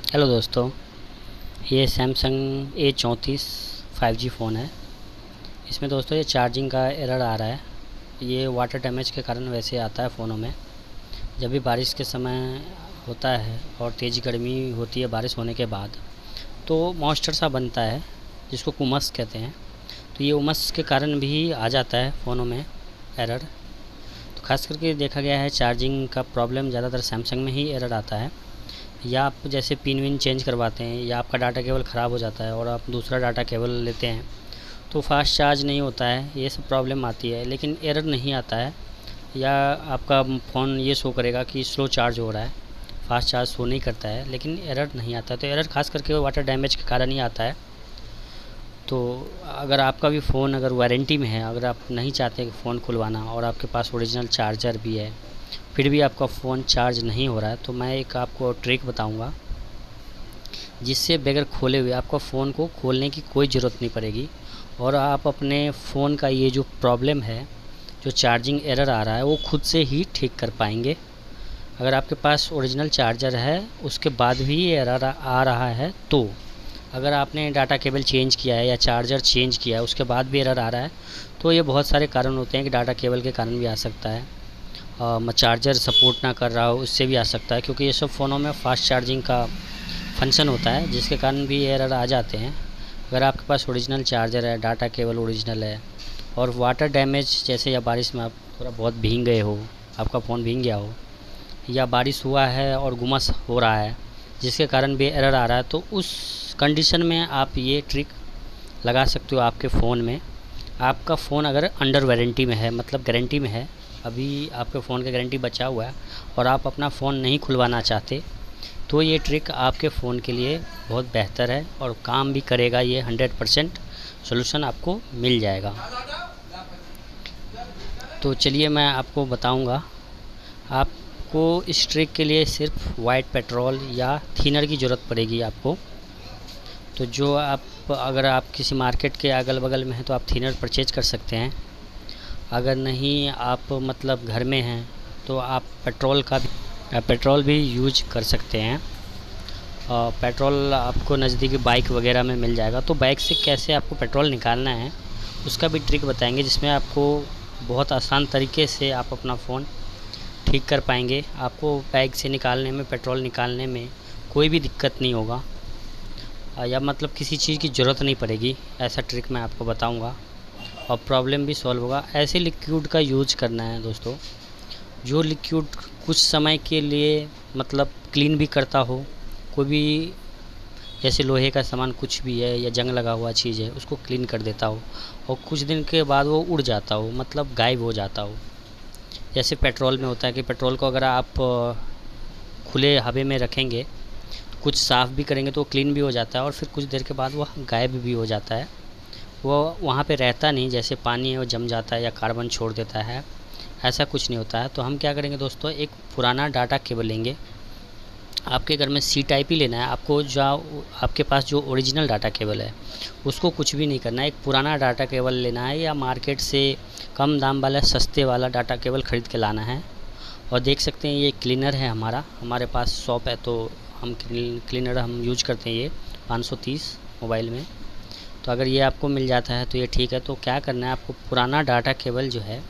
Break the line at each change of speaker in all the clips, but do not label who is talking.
Hello दोस्तों, ये Samsung A34 5G phone है। इसमें दोस्तों ये चार्जिंग का एरर आ रहा है। ये वाटर डैमेज के कारण वैसे आता है फ़ोनों में। जब भी बारिश के समय होता है और तेज़ गर्मी होती है बारिश होने के बाद, तो मॉइस्चर सा बनता है जिसको उमस कहते हैं। तो ये उमस के कारण भी आ जाता है फ़ोनों में एरर। तो ख़ास करके देखा गया है चार्जिंग का प्रॉब्लम ज़्यादातर सैमसंग में ही एरर आता है। या आप जैसे पिन विन चेंज करवाते हैं या आपका डाटा केबल ख़राब हो जाता है और आप दूसरा डाटा केबल लेते हैं तो फास्ट चार्ज नहीं होता है, ये सब प्रॉब्लम आती है। लेकिन एरर नहीं आता है। या आपका फ़ोन ये शो करेगा कि स्लो चार्ज हो रहा है, फास्ट चार्ज शो नहीं करता है, लेकिन एरर नहीं आता है। तो एरर खास करके वाटर डैमेज के कारण ही आता है। तो अगर आपका भी फ़ोन अगर वारंटी में है, अगर आप नहीं चाहते कि फ़ोन खुलवाना और आपके पास ओरिजिनल चार्जर भी है, फिर भी आपका फ़ोन चार्ज नहीं हो रहा है, तो मैं एक आपको ट्रिक बताऊंगा जिससे बगैर खोले हुए आपका फ़ोन को खोलने की कोई ज़रूरत नहीं पड़ेगी। और आप अपने फ़ोन का ये जो प्रॉब्लम है, जो चार्जिंग एरर आ रहा है, वो खुद से ही ठीक कर पाएंगे। अगर आपके पास ओरिजिनल चार्जर है उसके बाद भी ये एरर आ रहा है, तो अगर आपने डाटा केबल चेंज किया है या चार्जर चेंज किया है उसके बाद भी एरर आ रहा है, तो ये बहुत सारे कारण होते हैं कि डाटा केबल के कारण भी आ सकता है। चार्जर सपोर्ट ना कर रहा हो उससे भी आ सकता है, क्योंकि ये सब फ़ोनों में फ़ास्ट चार्जिंग का फंक्शन होता है जिसके कारण भी एरर आ जाते हैं। अगर आपके पास ओरिजिनल चार्जर है, डाटा केबल ओरिजिनल है और वाटर डैमेज जैसे या बारिश में आप थोड़ा बहुत भीग गए हो, आपका फ़ोन भीग गया हो या बारिश हुआ है और गुमस हो रहा है जिसके कारण भी एरर आ रहा है, तो उस कंडीशन में आप ये ट्रिक लगा सकते हो आपके फ़ोन में। आपका फ़ोन अगर अंडर वारंटी में है, मतलब गारंटी में है, अभी आपके फ़ोन का गारंटी बचा हुआ है और आप अपना फ़ोन नहीं खुलवाना चाहते, तो ये ट्रिक आपके फ़ोन के लिए बहुत बेहतर है और काम भी करेगा। ये 100% सॉल्यूशन आपको मिल जाएगा। तो चलिए मैं आपको बताऊंगा। आपको इस ट्रिक के लिए सिर्फ वाइट पेट्रोल या थिनर की ज़रूरत पड़ेगी आपको। तो जो आप अगर आप किसी मार्केट के अगल बगल में हैं तो आप थिनर परचेज कर सकते हैं। अगर नहीं आप मतलब घर में हैं तो आप पेट्रोल भी यूज कर सकते हैं। पेट्रोल आपको नज़दीकी बाइक वगैरह में मिल जाएगा। तो बाइक से कैसे आपको पेट्रोल निकालना है उसका भी ट्रिक बताएंगे, जिसमें आपको बहुत आसान तरीके से आप अपना फ़ोन ठीक कर पाएंगे। आपको बाइक से निकालने में, पेट्रोल निकालने में कोई भी दिक्कत नहीं होगा या मतलब किसी चीज़ की ज़रूरत नहीं पड़ेगी। ऐसा ट्रिक मैं आपको बताऊंगा और प्रॉब्लम भी सॉल्व होगा। ऐसे लिक्विड का यूज करना है दोस्तों, जो लिक्विड कुछ समय के लिए मतलब क्लीन भी करता हो। कोई भी जैसे लोहे का सामान कुछ भी है या जंग लगा हुआ चीज़ है उसको क्लीन कर देता हो और कुछ दिन के बाद वो उड़ जाता हो, मतलब गायब हो जाता हो। जैसे पेट्रोल में होता है कि पेट्रोल को अगर आप खुले हवा में रखेंगे, कुछ साफ़ भी करेंगे तो क्लीन भी हो जाता है और फिर कुछ देर के बाद वह गायब भी हो जाता है। वो वहाँ पे रहता नहीं, जैसे पानी है वो जम जाता है या कार्बन छोड़ देता है, ऐसा कुछ नहीं होता है। तो हम क्या करेंगे दोस्तों, एक पुराना डाटा केबल लेंगे। आपके घर में सी टाइप ही लेना है आपको। जो आपके पास जो ओरिजिनल डाटा केबल है उसको कुछ भी नहीं करना है, एक पुराना डाटा केबल लेना है या मार्केट से कम दाम वाला सस्ते वाला डाटा केबल ख़रीद के लाना है। और देख सकते हैं ये क्लीनर है हमारे पास शॉप है तो हम क्लीनर हम यूज करते हैं ये 530 मोबाइल में। तो अगर ये आपको मिल जाता है तो ये ठीक है। तो क्या करना है, आपको पुराना डाटा केबल जो है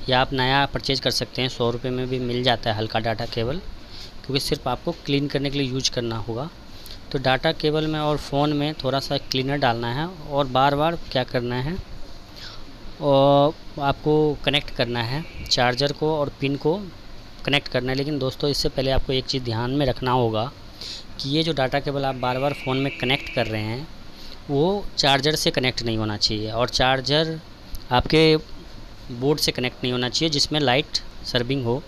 या आप नया परचेज़ कर सकते हैं, 100 रुपये में भी मिल जाता है हल्का डाटा केबल, क्योंकि सिर्फ आपको क्लीन करने के लिए यूज करना होगा। तो डाटा केबल में और फ़ोन में थोड़ा सा क्लीनर डालना है और बार बार क्या करना है, और आपको कनेक्ट करना है चार्जर को और पिन को कनेक्ट करना है। लेकिन दोस्तों इससे पहले आपको एक चीज़ ध्यान में रखना होगा कि ये जो डाटा केबल आप बार बार फ़ोन में कनेक्ट कर रहे हैं वो चार्जर से कनेक्ट नहीं होना चाहिए और चार्जर आपके बोर्ड से कनेक्ट नहीं होना चाहिए जिसमें लाइट सर्विंग हो,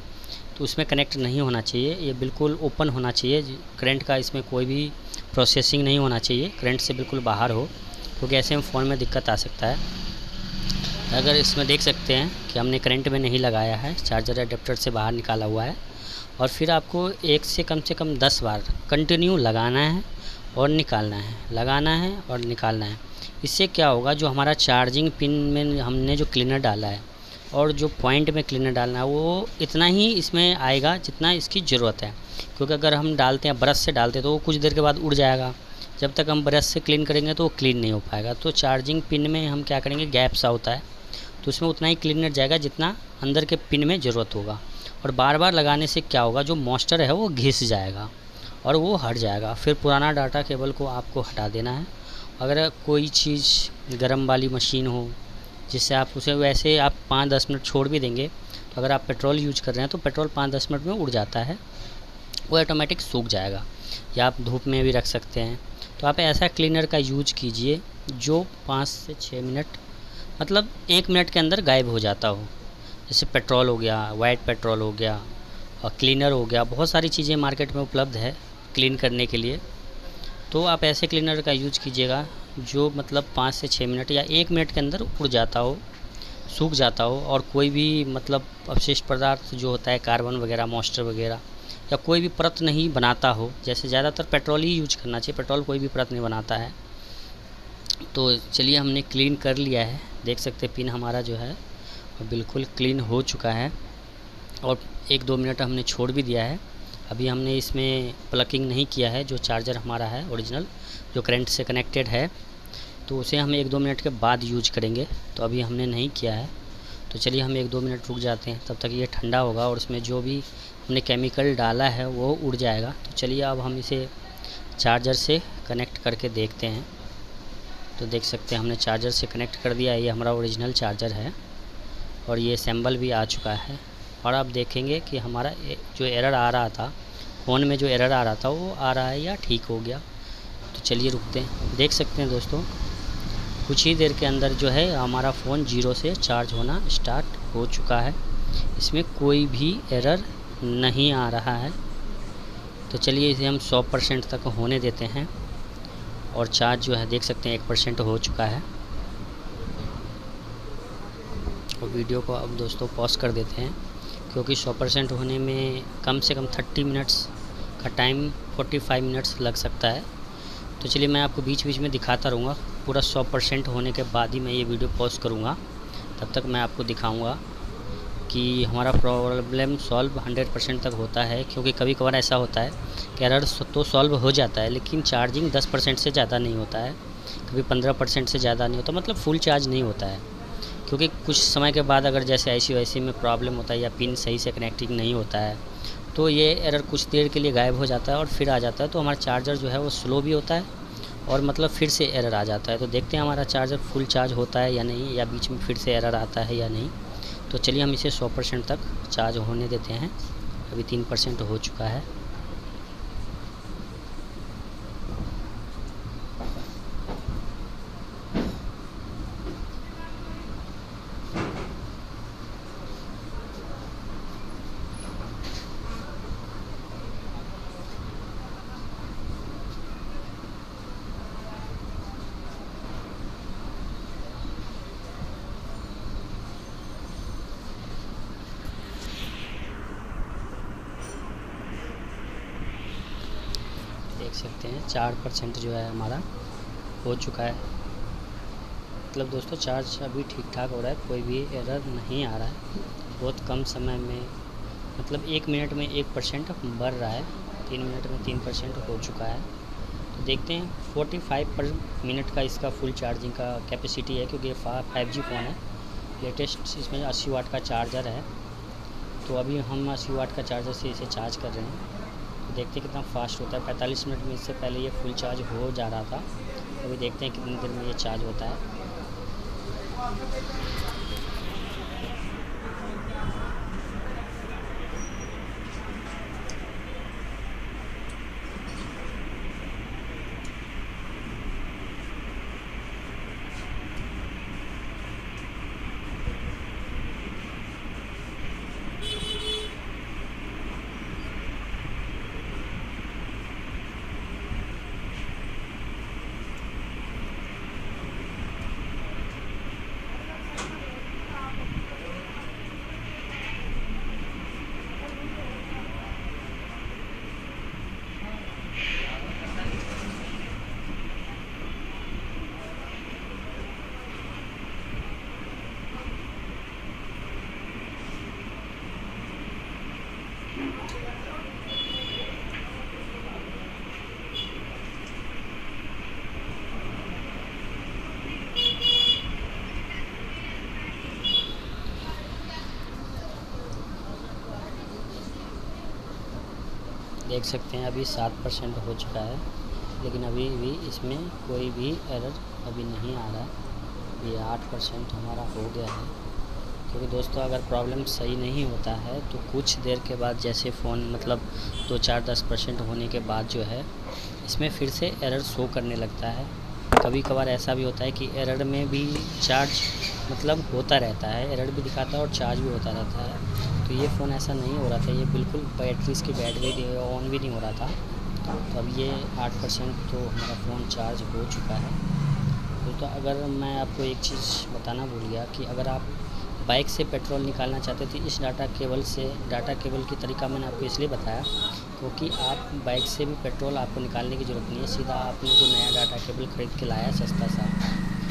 तो उसमें कनेक्ट नहीं होना चाहिए। ये बिल्कुल ओपन होना चाहिए, करंट का इसमें कोई भी प्रोसेसिंग नहीं होना चाहिए, करंट से बिल्कुल बाहर हो, क्योंकि ऐसे में फ़ोन में दिक्कत आ सकता है। अगर इसमें देख सकते हैं कि हमने करंट में नहीं लगाया है, चार्जर एडेप्टर से बाहर निकाला हुआ है। और फिर आपको एक से कम 10 बार कंटिन्यू लगाना है और निकालना है, लगाना है और निकालना है। इससे क्या होगा, जो हमारा चार्जिंग पिन में हमने जो क्लीनर डाला है और जो पॉइंट में क्लीनर डालना है वो इतना ही इसमें आएगा जितना इसकी ज़रूरत है। क्योंकि अगर हम डालते हैं ब्रश से डालते हैं तो वो कुछ देर के बाद उड़ जाएगा। जब तक हम ब्रश से क्लीन करेंगे तो वो क्लीन नहीं हो पाएगा। तो चार्जिंग पिन में हम क्या करेंगे, गैप सा होता है तो उसमें उतना ही क्लीनर जाएगा जितना अंदर के पिन में ज़रूरत होगा। और बार बार लगाने से क्या होगा, जो मॉइस्चर है वो घिस जाएगा और वो हट जाएगा। फिर पुराना डाटा केबल को आपको हटा देना है। अगर कोई चीज़ गर्म वाली मशीन हो जिससे आप उसे, वैसे आप 5-10 मिनट छोड़ भी देंगे तो अगर आप पेट्रोल यूज कर रहे हैं तो पेट्रोल 5-10 मिनट में उड़ जाता है, वो ऑटोमेटिक सूख जाएगा। या आप धूप में भी रख सकते हैं। तो आप ऐसा क्लीनर का यूज कीजिए जो 5 से 6 मिनट, मतलब 1 मिनट के अंदर गायब हो जाता हो। जैसे पेट्रोल हो गया, वाइट पेट्रोल हो गया और क्लीनर हो गया, बहुत सारी चीज़ें मार्केट में उपलब्ध है क्लीन करने के लिए। तो आप ऐसे क्लीनर का यूज कीजिएगा जो मतलब 5 से 6 मिनट या 1 मिनट के अंदर उड़ जाता हो, सूख जाता हो। और कोई भी मतलब अवशिष्ट पदार्थ जो होता है, कार्बन वगैरह, मॉइस्चर वगैरह, या कोई भी परत नहीं बनाता हो। जैसे ज़्यादातर पेट्रोल ही यूज करना चाहिए, पेट्रोल कोई भी परत नहीं बनाता है। तो चलिए हमने क्लीन कर लिया है, देख सकते हैं पिन हमारा जो है बिल्कुल क्लीन हो चुका है। और 1-2 मिनट हमने छोड़ भी दिया है। अभी हमने इसमें प्लगिंग नहीं किया है। जो चार्जर हमारा है ओरिजिनल, जो करंट से कनेक्टेड है, तो उसे हम 1-2 मिनट के बाद यूज करेंगे। तो अभी हमने नहीं किया है। तो चलिए हम 1-2 मिनट रुक जाते हैं, तब तक ये ठंडा होगा और उसमें जो भी हमने केमिकल डाला है वो उड़ जाएगा। तो चलिए अब हम इसे चार्जर से कनेक्ट करके देखते हैं। तो देख सकते हैं हमने चार्जर से कनेक्ट कर दिया है। ये हमारा ओरिजिनल चार्जर है और ये सैम्बल भी आ चुका है। और आप देखेंगे कि हमारा जो एरर आ रहा था फ़ोन में, जो एरर आ रहा था वो आ रहा है या ठीक हो गया। तो चलिए रुकते हैं। देख सकते हैं दोस्तों, कुछ ही देर के अंदर जो है हमारा फ़ोन 0 से चार्ज होना स्टार्ट हो चुका है। इसमें कोई भी एरर नहीं आ रहा है। तो चलिए इसे हम 100% तक होने देते हैं। और चार्ज जो है देख सकते हैं 1% हो चुका है। और वीडियो को अब दोस्तों पॉज कर देते हैं, क्योंकि 100% होने में कम से कम 30 मिनट्स का टाइम, 45 मिनट्स लग सकता है। तो चलिए मैं आपको बीच बीच में दिखाता रहूँगा। पूरा 100% होने के बाद ही मैं ये वीडियो पॉज करूँगा। तब तक मैं आपको दिखाऊँगा कि हमारा प्रॉब्लम सॉल्व 100% तक होता है। क्योंकि कभी कभार ऐसा होता है कि एरर तो सॉल्व हो जाता है, लेकिन चार्जिंग 10% से ज़्यादा नहीं होता है, कभी 15% से ज़्यादा नहीं होता, मतलब फुल चार्ज नहीं होता है। क्योंकि कुछ समय के बाद अगर जैसे IC में प्रॉब्लम होता है या पिन सही से कनेक्टिंग नहीं होता है, तो ये एरर कुछ देर के लिए गायब हो जाता है और फिर आ जाता है। तो हमारा चार्जर जो है वो स्लो भी होता है और मतलब फिर से एरर आ जाता है। तो देखते हैं हमारा चार्जर फुल चार्ज होता है या नहीं, या बीच में फिर से एरर आता है या नहीं। तो चलिए हम इसे 100% तक चार्ज होने देते हैं। अभी 3% हो चुका है। देख सकते हैं 4% जो है हमारा हो चुका है। मतलब दोस्तों चार्ज अभी ठीक ठाक हो रहा है, कोई भी एरर नहीं आ रहा है। बहुत कम समय में, मतलब 1 मिनट में 1% बढ़ रहा है, 3 मिनट में 3% हो चुका है। तो देखते हैं 45 पर मिनट का इसका फुल चार्जिंग का कैपेसिटी है, क्योंकि 5G फ़ोन है। लेटेस्ट इसमें 80 वाट का चार्जर है। तो अभी हम 80 वाट का चार्जर से इसे चार्ज कर रहे हैं। तो देखते हैं कितना फास्ट होता है। 45 मिनट में इससे पहले ये फुल चार्ज हो जा रहा था। अभी देखते हैं कितनी देर में ये चार्ज होता है। देख सकते हैं अभी 7% हो चुका है, लेकिन अभी भी इसमें कोई भी एरर अभी नहीं आ रहा है। ये 8% हमारा हो गया है, क्योंकि दोस्तों अगर प्रॉब्लम सही नहीं होता है तो कुछ देर के बाद जैसे फ़ोन मतलब 2-4-10% होने के बाद जो है इसमें फिर से एरर शो करने लगता है। कभी कभार ऐसा भी होता है कि एरर में भी चार्ज मतलब होता रहता है, एरर भी दिखाता है और चार्ज भी होता रहता है। तो ये फ़ोन ऐसा नहीं हो रहा था, ये बिल्कुल बैटरी इसकी बैटरी ऑन भी नहीं हो रहा था। तो अब ये 8% तो हमारा फ़ोन चार्ज हो चुका है। तो अगर मैं आपको एक चीज़ बताना भूल गया कि अगर आप बाइक से पेट्रोल निकालना चाहते थे इस डाटा केबल की तरीका मैंने आपको इसलिए बताया क्योंकि आप बाइक से भी पेट्रोल आपको निकालने की ज़रूरत नहीं है। सीधा आपने जो नया डाटा केबल ख़रीद के लाया सस्ता सा,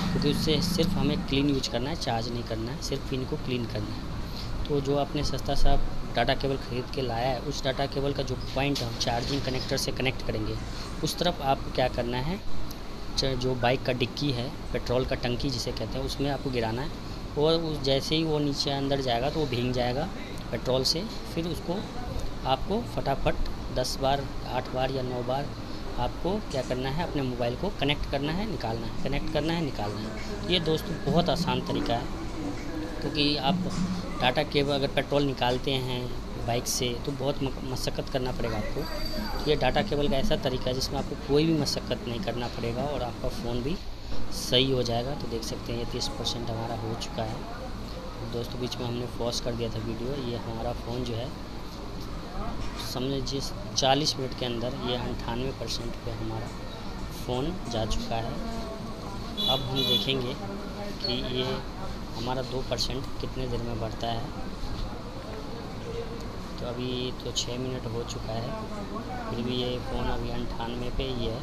क्योंकि उससे सिर्फ हमें क्लीन यूज करना है, चार्ज नहीं करना है, सिर्फ पिन को क्लीन करना है। तो जो आपने सस्ता सा डाटा केबल ख़रीद के लाया है उस डाटा केबल का जो पॉइंट हम चार्जिंग कनेक्टर से कनेक्ट करेंगे उस तरफ आपको क्या करना है, जो बाइक का डिक्की है, पेट्रोल का टंकी जिसे कहते हैं, उसमें आपको गिराना है। और जैसे ही वो नीचे अंदर जाएगा तो वो भीग जाएगा पेट्रोल से। फिर उसको आपको फटाफट 10 बार 8 बार या 9 बार आपको क्या करना है, अपने मोबाइल को कनेक्ट करना है, निकालना है, कनेक्ट करना है, निकालना है। ये दोस्तों बहुत आसान तरीका है, क्योंकि आप डाटा केबल अगर पेट्रोल निकालते हैं बाइक से तो बहुत मशक्क़त करना पड़ेगा आपको। तो ये डाटा केबल का ऐसा तरीका है जिसमें आपको कोई भी मशक्क़त नहीं करना पड़ेगा और आपका फ़ोन भी सही हो जाएगा। तो देख सकते हैं ये 30% हमारा हो चुका है। दोस्तों बीच में हमने पॉज कर दिया था वीडियो। ये हमारा फ़ोन जो है समझिए 40 मिनट के अंदर ये 98% पे हमारा फ़ोन जा चुका है। अब हम देखेंगे कि ये हमारा 2% कितने देर में बढ़ता है। तो अभी तो 6 मिनट हो चुका है, फिर भी ये फ़ोन अभी 98 पे ही है।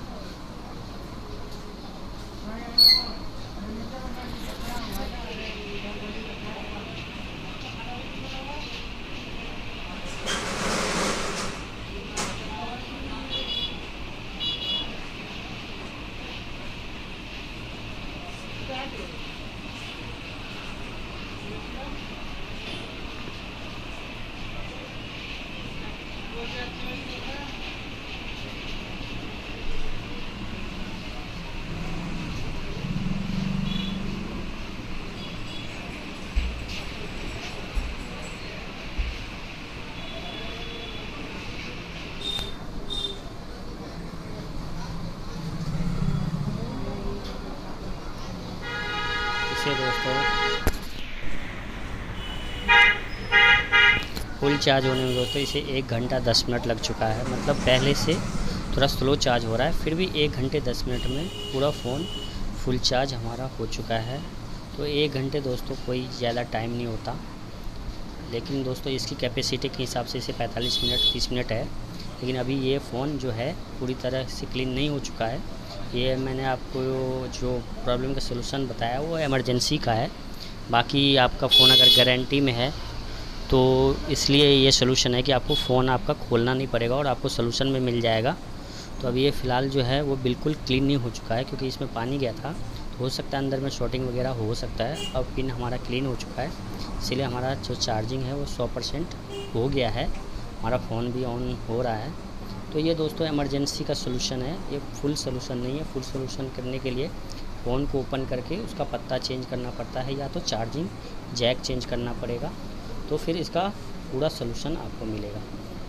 दोस्तों फुल चार्ज होने में दोस्तों इसे 1 घंटा 10 मिनट लग चुका है। मतलब पहले से थोड़ा स्लो चार्ज हो रहा है, फिर भी 1 घंटे 10 मिनट में पूरा फ़ोन फुल चार्ज हमारा हो चुका है। तो 1 घंटे दोस्तों कोई ज़्यादा टाइम नहीं होता, लेकिन दोस्तों इसकी कैपेसिटी के हिसाब से इसे 45 मिनट 30 मिनट है। लेकिन अभी ये फ़ोन जो है पूरी तरह से क्लीन नहीं हो चुका है। ये मैंने आपको जो प्रॉब्लम का सलूशन बताया वो इमरजेंसी का है। बाकी आपका फ़ोन अगर गारंटी में है तो इसलिए ये सलूशन है कि आपको फ़ोन आपका खोलना नहीं पड़ेगा और आपको सलूशन में मिल जाएगा। तो अभी ये फ़िलहाल जो है वो बिल्कुल क्लीन नहीं हो चुका है, क्योंकि इसमें पानी गया था, तो हो सकता है अंदर में शॉर्टिंग वगैरह हो सकता है। अब पिन हमारा क्लीन हो चुका है, इसीलिए हमारा जो चार्जिंग है वो 100% हो गया है, हमारा फ़ोन भी ऑन हो रहा है। तो ये दोस्तों इमरजेंसी का सलूशन है, ये फुल सलूशन नहीं है। फुल सलूशन करने के लिए फ़ोन को ओपन करके उसका पत्ता चेंज करना पड़ता है, या तो चार्जिंग जैक चेंज करना पड़ेगा, तो फिर इसका पूरा सलूशन आपको मिलेगा।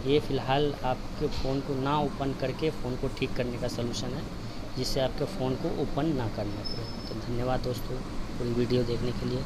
ये फ़िलहाल आपके फ़ोन को ना ओपन करके फ़ोन को ठीक करने का सलूशन है, जिससे आपके फ़ोन को ओपन ना करना पड़े। तो धन्यवाद दोस्तों पूरी वीडियो देखने के लिए।